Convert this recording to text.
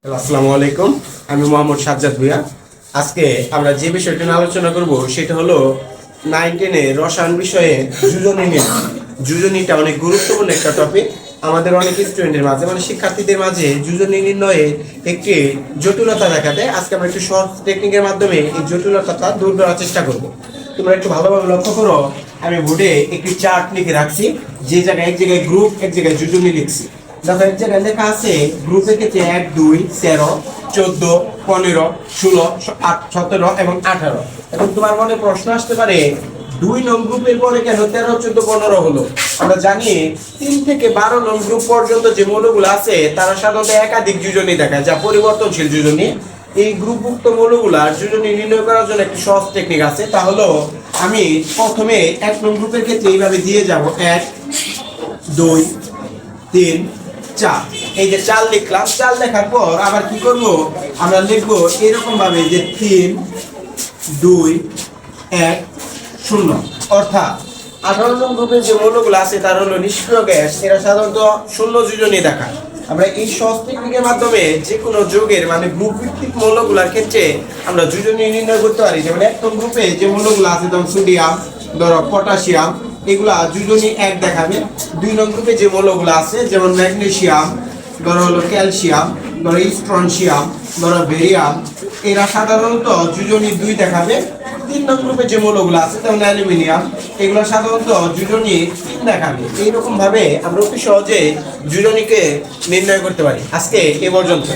আসসালামু আলাইকুম। আমি মোহাম্মদ সাজ্জাদ ভুঁইয়া। আজকে আমরা যে বিষয়টি নিয়ে আলোচনা করব সেটা হলো 9-10 রসায়ন বিষয়ে যোজনী নিয়ে। যোজনীটা অনেক গুরুত্বপূর্ণ একটা টপিক। আমাদের অনেক স্টুডেন্টের মাঝে মানে শিক্ষার্থীদের মাঝে যোজনী নির্ণয়ে একটি জটিলতা দেখা দেয়। আজকে আমরা একটু সহজ টেকনিকের মাধ্যমে এই জটিলতাটা দূর করার চেষ্টা করব। তোমরা একটু ভালোভাবে লক্ষ্য করো, আমি বোর্ডে একটি চার্ট লিখে রাখছি। যে জায়গায় এক জায়গায় গ্রুপ, এক জায়গায় যোজনী লিখছি। দেখো এক জায়গায় লেখা আছে গ্রুপের ক্ষেত্রে 1, 2, 13, 14, 15, 16, 17 এবং 18। এখন তোমার মনে প্রশ্ন আসতে পারে 2 নং গ্রুপের পরে কেন 13, 14, 15 হলো? আমরা জানি 3 থেকে 12 নং গ্রুপ পর্যন্ত যে মৌলগুলো আছে তারা সাধারণত একাধিক যোজনী দেখায়, যা পরিবর্তনশীল যোজনী। এই গ্রুপভুক্ত মৌলগুলার যোজনী নির্ণয় করার জন্য একটি সহজ টেকনিক আছে। তা হলো আমি প্রথমে 1 নং গ্রুপের ক্ষেত্রে এইভাবে দিয়ে যাব 1, 2, 3, 4। এই যে 4 লিখলাম। 4 লেখার পর আবার কি করব, আমরা লিখব এরকম ভাবে যে 3, 2, 1, 0। অর্থাৎ 18 নং গ্রুপের যে মৌলগুলো আছে তার হলো নিষ্ক্রিয় গ্যাস, এরা সাধারণত 0 যোজনী দেখায়। আমরা এই সহজ টেকনিকের মাধ্যমে যে কোনো যৌগের মানে গ্রুপ ভিত্তিক মৌলগুলোর ক্ষেত্রে আমরা যোজনী নির্ণয় করতে পারি। যেমন 1 নং গ্রুপে যে মৌলগুলো আছে যেমন সোডিয়াম, ধরো পটাশিয়াম, এগুলা যোজনী 1 দেখাবে। 2 নং গ্রুপে যে মৌলগুলো আছে যেমন ম্যাগনেসিয়াম, ধরো হলো ক্যালসিয়াম, ধরো স্ট্রনসিয়াম, ধরো বেরিয়াম, এরা সাধারণত যোজনী 2 দেখাবে। 3 নং গ্রুপে যে মৌলগুলো আছে যেমন অ্যালুমিনিয়াম, এগুলো সাধারণত যোজনী 3 দেখাবে। এইরকম ভাবে আমরা অতি সহজে যোজনীকে নির্ণয় করতে পারি। আজকে এ পর্যন্ত।